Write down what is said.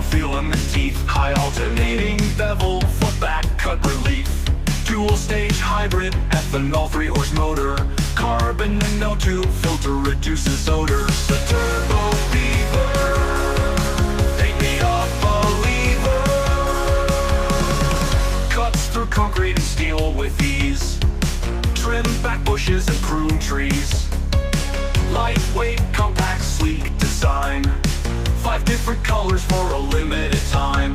monofilament teeth, high alternating bevel, footback cut relief, dual stage hybrid, ethanol 3-horse motor, carbon and O2 filter reduces odor. The Turbo-beaver, they need a believer, cuts through concrete and steel with ease, trim back bushes and prune trees, lightweight, compact, sleek design, 5 different colors for a limited time.